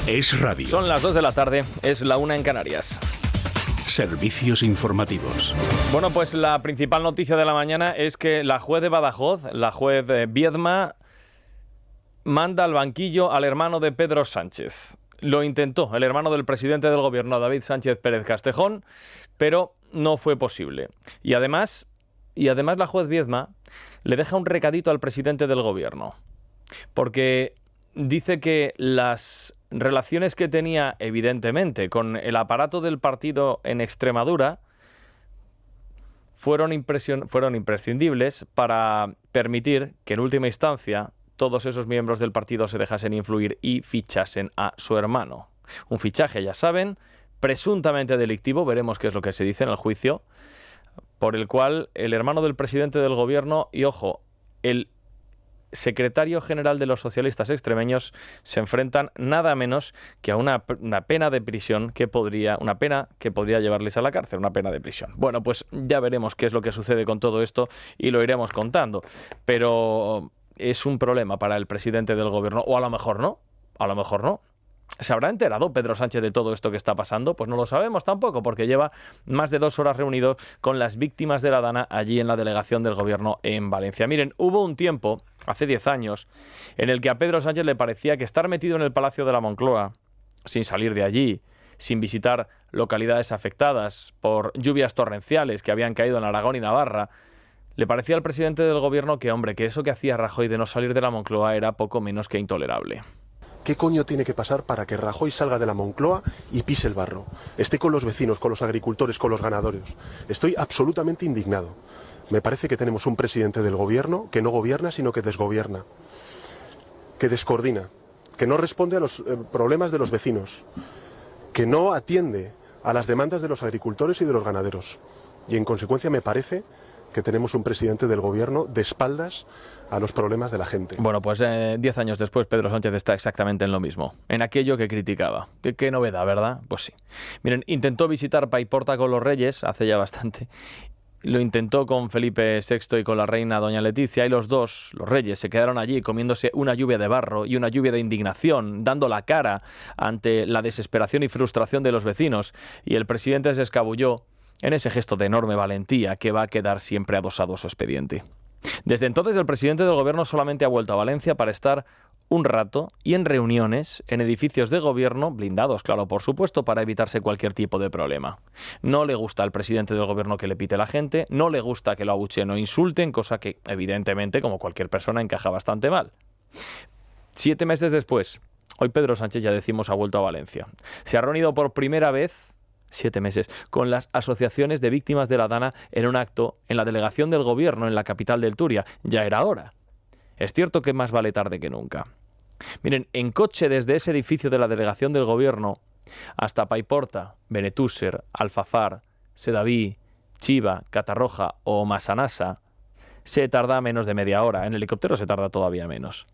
Es radio. Son las 2 de la tarde, es la 1 en Canarias. Servicios informativos. Bueno, pues la principal noticia de la mañana es que la juez de Badajoz, la juez Viedma, manda al banquillo al hermano de Pedro Sánchez. Lo intentó el hermano del presidente del gobierno, David Sánchez Pérez Castejón, pero no fue posible. Y además la juez Viedma le deja un recadito al presidente del gobierno, porque dice que las relaciones que tenía, evidentemente, con el aparato del partido en Extremadura fueron imprescindibles para permitir que, en última instancia, todos esos miembros del partido se dejasen influir y fichasen a su hermano. Un fichaje, ya saben, presuntamente delictivo, veremos qué es lo que se dice en el juicio, por el cual el hermano del presidente del gobierno y, ojo, el secretario general de los socialistas extremeños se enfrentan nada menos que a una pena de prisión que podría llevarles a la cárcel, una pena de prisión. Bueno, pues ya veremos qué es lo que sucede con todo esto y lo iremos contando, pero es un problema para el presidente del gobierno, o a lo mejor no. ¿Se habrá enterado Pedro Sánchez de todo esto que está pasando? Pues no lo sabemos tampoco, porque lleva más de 2 horas reunido con las víctimas de la Dana allí en la delegación del gobierno en Valencia. Miren, hubo un tiempo, hace 10 años, en el que a Pedro Sánchez le parecía que estar metido en el Palacio de la Moncloa, sin salir de allí, sin visitar localidades afectadas por lluvias torrenciales que habían caído en Aragón y Navarra, le parecía al presidente del gobierno que eso que hacía Rajoy de no salir de la Moncloa era poco menos que intolerable. ¿Qué coño tiene que pasar para que Rajoy salga de la Moncloa y pise el barro? Esté con los vecinos, con los agricultores, con los ganaderos. Estoy absolutamente indignado. Me parece que tenemos un presidente del gobierno que no gobierna, sino que desgobierna, que descoordina, que no responde a los problemas de los vecinos, que no atiende a las demandas de los agricultores y de los ganaderos. Y en consecuencia me parece que tenemos un presidente del gobierno de espaldas a los problemas de la gente. Bueno, pues 10 años después Pedro Sánchez está exactamente en lo mismo, en aquello que criticaba. Qué novedad, ¿verdad? Pues sí. Miren, intentó visitar Paiporta con los reyes, hace ya bastante. Lo intentó con Felipe VI y con la reina doña Leticia, y los reyes, se quedaron allí comiéndose una lluvia de barro y una lluvia de indignación, dando la cara ante la desesperación y frustración de los vecinos, y el presidente se escabulló en ese gesto de enorme valentía que va a quedar siempre adosado a su expediente. Desde entonces el presidente del gobierno solamente ha vuelto a Valencia para estar un rato y en reuniones en edificios de gobierno, blindados, claro, por supuesto, para evitarse cualquier tipo de problema. No le gusta al presidente del gobierno que le pite la gente, no le gusta que lo abucheen o insulten, cosa que evidentemente, como cualquier persona, encaja bastante mal. 7 meses después, hoy Pedro Sánchez, ya decimos, ha vuelto a Valencia. Se ha reunido por primera vez 7 meses, con las asociaciones de víctimas de la Dana en un acto en la delegación del gobierno en la capital del Turia. Ya era hora. Es cierto que más vale tarde que nunca. Miren, en coche desde ese edificio de la delegación del gobierno hasta Paiporta, Benetússer, Alfafar, Sedaví, Chiva, Catarroja o Massanassa se tarda menos de media hora. En helicóptero se tarda todavía menos.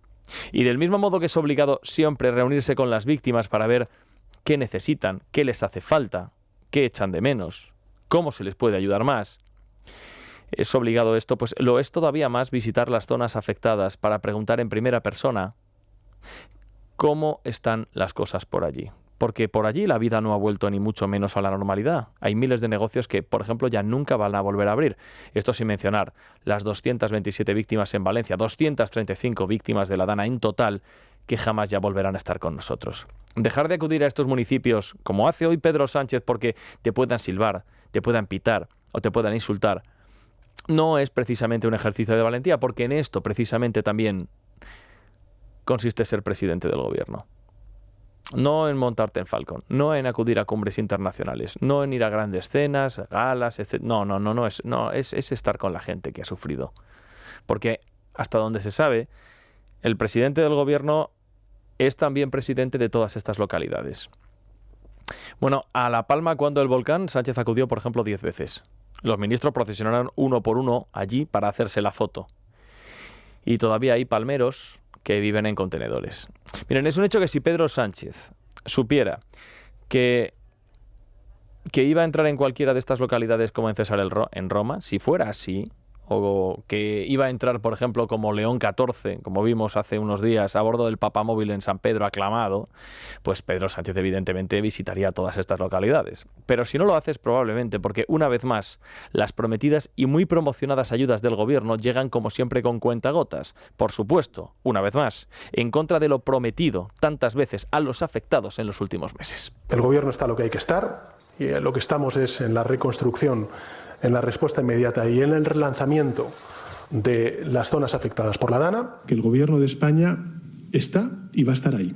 Y del mismo modo que es obligado siempre reunirse con las víctimas para ver qué necesitan, qué les hace falta, qué echan de menos, cómo se les puede ayudar más. Es obligado esto, pues lo es todavía más visitar las zonas afectadas para preguntar en primera persona cómo están las cosas por allí. Porque por allí la vida no ha vuelto ni mucho menos a la normalidad. Hay miles de negocios que, por ejemplo, ya nunca van a volver a abrir. Esto sin mencionar las 227 víctimas en Valencia, 235 víctimas de la Dana en total, que jamás ya volverán a estar con nosotros. Dejar de acudir a estos municipios, como hace hoy Pedro Sánchez, porque te puedan silbar, te puedan pitar o te puedan insultar, no es precisamente un ejercicio de valentía, porque en esto precisamente también consiste ser presidente del gobierno. No en montarte en Falcon, no en acudir a cumbres internacionales, no en ir a grandes cenas, galas, etc. Es estar con la gente que ha sufrido. Porque hasta donde se sabe, el presidente del gobierno es también presidente de todas estas localidades. Bueno, a La Palma, cuando el volcán, Sánchez acudió, por ejemplo, 10 veces. Los ministros procesionaron uno por uno allí para hacerse la foto. Y todavía hay palmeros que viven en contenedores. Miren, es un hecho que si Pedro Sánchez supiera que iba a entrar en cualquiera de estas localidades como en César en Roma, si fuera así, o que iba a entrar, por ejemplo, como León XIV, como vimos hace unos días, a bordo del Papamóvil en San Pedro aclamado, pues Pedro Sánchez evidentemente visitaría todas estas localidades. Pero si no lo hace es probablemente porque, una vez más, las prometidas y muy promocionadas ayudas del gobierno llegan como siempre con cuentagotas. Por supuesto, una vez más, en contra de lo prometido tantas veces a los afectados en los últimos meses. El gobierno está lo que hay que estar y lo que estamos es en la reconstrucción, en la respuesta inmediata y en el relanzamiento de las zonas afectadas por la Dana. Que el Gobierno de España está y va a estar ahí,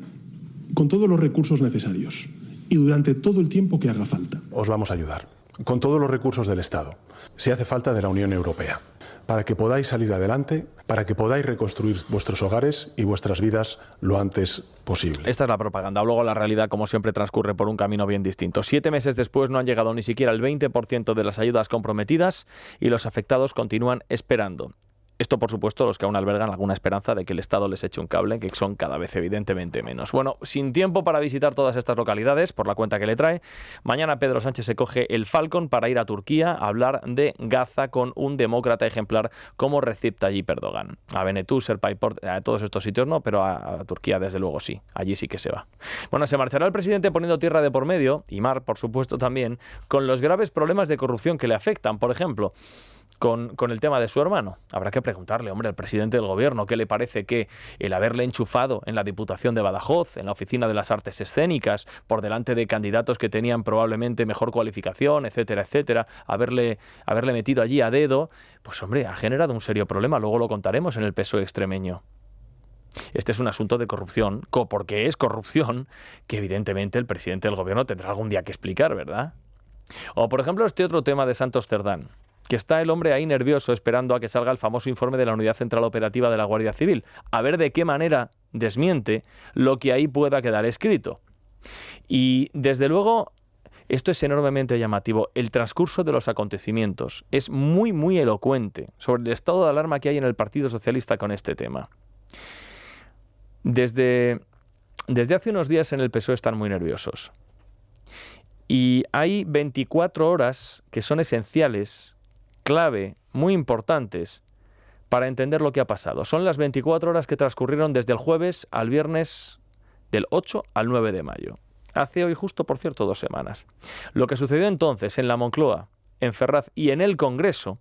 con todos los recursos necesarios y durante todo el tiempo que haga falta. Os vamos a ayudar, con todos los recursos del Estado, si hace falta de la Unión Europea, para que podáis salir adelante, para que podáis reconstruir vuestros hogares y vuestras vidas lo antes posible. Esta es la propaganda. Luego la realidad, como siempre, transcurre por un camino bien distinto. 7 meses después no han llegado ni siquiera el 20% de las ayudas comprometidas y los afectados continúan esperando. Esto, por supuesto, los que aún albergan alguna esperanza de que el Estado les eche un cable, que son cada vez evidentemente menos. Bueno, sin tiempo para visitar todas estas localidades, por la cuenta que le trae, mañana Pedro Sánchez se coge el Falcon para ir a Turquía a hablar de Gaza con un demócrata ejemplar como Recep Tayyip Erdogan. A Benetús, Serpayport, a todos estos sitios no, pero a Turquía desde luego sí, allí sí que se va. Bueno, se marchará el presidente poniendo tierra de por medio, y mar, por supuesto también, con los graves problemas de corrupción que le afectan, por ejemplo, con el tema de su hermano. Habrá que preguntarle, hombre, al presidente del gobierno, ¿qué le parece que el haberle enchufado en la Diputación de Badajoz, en la Oficina de las Artes Escénicas, por delante de candidatos que tenían probablemente mejor cualificación, etcétera, etcétera, haberle metido allí a dedo, pues hombre, ha generado un serio problema, luego lo contaremos en el PSOE extremeño. Este es un asunto de corrupción, porque es corrupción, que evidentemente el presidente del gobierno tendrá algún día que explicar, ¿verdad? O, por ejemplo, este otro tema de Santos Cerdán, que está el hombre ahí nervioso esperando a que salga el famoso informe de la Unidad Central Operativa de la Guardia Civil, a ver de qué manera desmiente lo que ahí pueda quedar escrito. Y, desde luego, esto es enormemente llamativo. El transcurso de los acontecimientos es muy, muy elocuente sobre el estado de alarma que hay en el Partido Socialista con este tema. Desde hace unos días en el PSOE están muy nerviosos. Y hay 24 horas que son esenciales, clave, muy importantes para entender lo que ha pasado. Son las 24 horas que transcurrieron desde el jueves al viernes del 8 al 9 de mayo. Hace hoy justo, por cierto, 2 semanas. Lo que sucedió entonces en la Moncloa, en Ferraz y en el Congreso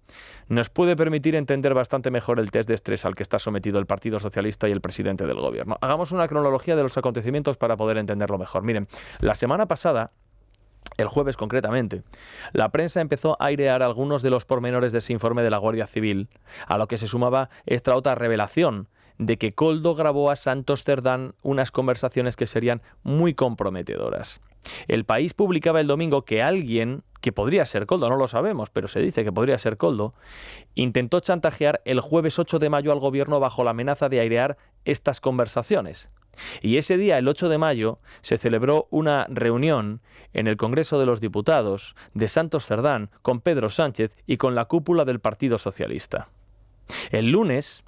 nos puede permitir entender bastante mejor el test de estrés al que está sometido el Partido Socialista y el presidente del Gobierno. Hagamos una cronología de los acontecimientos para poder entenderlo mejor. Miren, la semana pasada, el jueves concretamente, la prensa empezó a airear algunos de los pormenores de ese informe de la Guardia Civil, a lo que se sumaba esta otra revelación de que Koldo grabó a Santos Cerdán unas conversaciones que serían muy comprometedoras. El País publicaba el domingo que alguien, que podría ser Koldo, no lo sabemos, pero se dice que podría ser Koldo, intentó chantajear el jueves 8 de mayo al gobierno bajo la amenaza de airear estas conversaciones. Y ese día, el 8 de mayo, se celebró una reunión en el Congreso de los Diputados de Santos Cerdán con Pedro Sánchez y con la cúpula del Partido Socialista. El lunes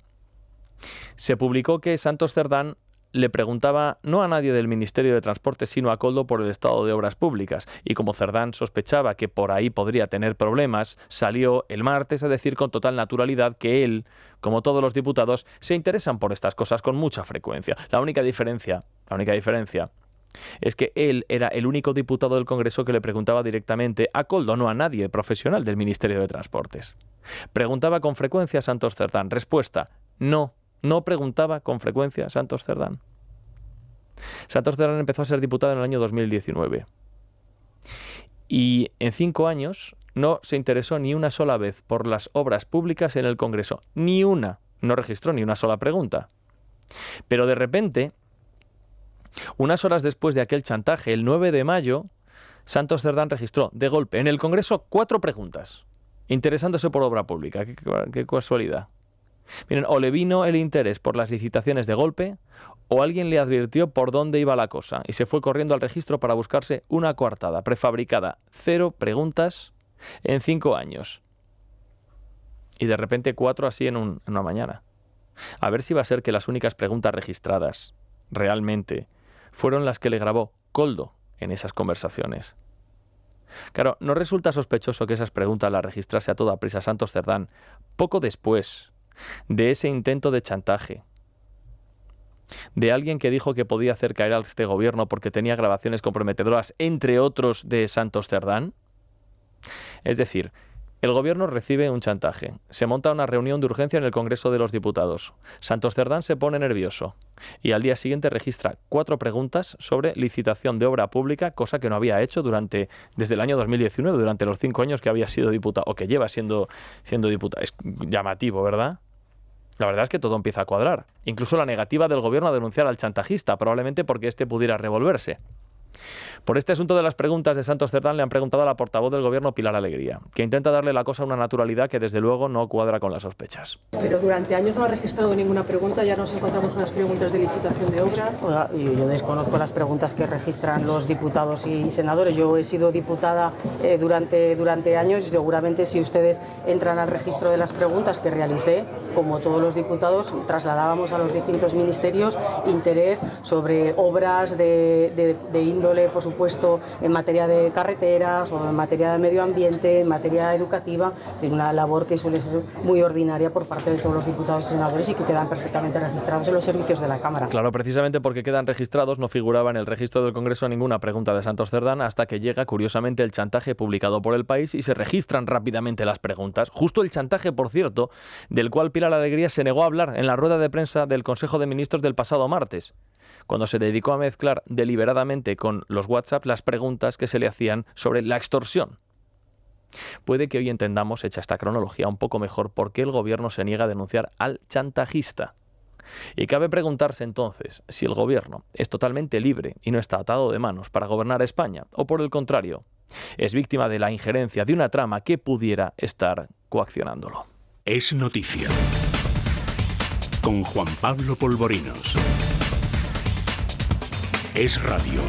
se publicó que Santos Cerdán le preguntaba no a nadie del Ministerio de Transportes, sino a Koldo por el estado de obras públicas. Y como Cerdán sospechaba que por ahí podría tener problemas, salió el martes a decir con total naturalidad que él, como todos los diputados, se interesan por estas cosas con mucha frecuencia. La única diferencia es que él era el único diputado del Congreso que le preguntaba directamente a Koldo, no a nadie profesional del Ministerio de Transportes. Preguntaba con frecuencia a Santos Cerdán. Respuesta: no. No preguntaba con frecuencia a Santos Cerdán. Santos Cerdán empezó a ser diputado en el año 2019. Y en 5 años no se interesó ni una sola vez por las obras públicas en el Congreso. Ni una. No registró ni una sola pregunta. Pero de repente, unas horas después de aquel chantaje, el 9 de mayo, Santos Cerdán registró de golpe en el Congreso 4 preguntas, interesándose por obra pública. Qué casualidad. Miren, o le vino el interés por las licitaciones de golpe, o alguien le advirtió por dónde iba la cosa y se fue corriendo al registro para buscarse una coartada prefabricada. 0 preguntas en 5 años. Y de repente 4 así en una mañana. A ver si va a ser que las únicas preguntas registradas, realmente, fueron las que le grabó Koldo en esas conversaciones. Claro, ¿no resulta sospechoso que esas preguntas las registrase a toda prisa Santos Cerdán poco después de ese intento de chantaje? De alguien que dijo que podía hacer caer a este gobierno porque tenía grabaciones comprometedoras, entre otros de Santos Cerdán. Es decir, el gobierno recibe un chantaje, se monta una reunión de urgencia en el Congreso de los Diputados. Santos Cerdán se pone nervioso y al día siguiente registra 4 preguntas sobre licitación de obra pública, cosa que no había hecho desde el año 2019, durante los 5 años que había sido diputado, o que lleva siendo diputado. Es llamativo, ¿verdad? La verdad es que todo empieza a cuadrar. Incluso la negativa del gobierno a denunciar al chantajista, probablemente porque éste pudiera revolverse. Por este asunto de las preguntas de Santos Cerdán le han preguntado a la portavoz del gobierno, Pilar Alegría, que intenta darle la cosa una naturalidad que desde luego no cuadra con las sospechas. Pero durante años no ha registrado ninguna pregunta, ya nos encontramos unas preguntas de licitación de obra. Oiga, yo desconozco las preguntas que registran los diputados y senadores. Yo he sido diputada durante años y seguramente si ustedes entran al registro de las preguntas que realicé, como todos los diputados, trasladábamos a los distintos ministerios interés sobre obras de índole, por supuesto, en materia de carreteras o en materia de medio ambiente, en materia educativa. Es una labor que suele ser muy ordinaria por parte de todos los diputados y senadores y que quedan perfectamente registrados en los servicios de la Cámara. Claro, precisamente porque quedan registrados, no figuraba en el registro del Congreso ninguna pregunta de Santos Cerdán hasta que llega, curiosamente, el chantaje publicado por El País y se registran rápidamente las preguntas. Justo el chantaje, por cierto, del cual Pilar Alegría se negó a hablar en la rueda de prensa del Consejo de Ministros del pasado martes, cuando se dedicó a mezclar deliberadamente con los WhatsApp las preguntas que se le hacían sobre la extorsión. Puede que hoy entendamos, hecha esta cronología, un poco mejor por qué el gobierno se niega a denunciar al chantajista. Y cabe preguntarse entonces si el gobierno es totalmente libre y no está atado de manos para gobernar España, o por el contrario, es víctima de la injerencia de una trama que pudiera estar coaccionándolo. Es noticia. Con Juan Pablo Polvorinos. Es radio.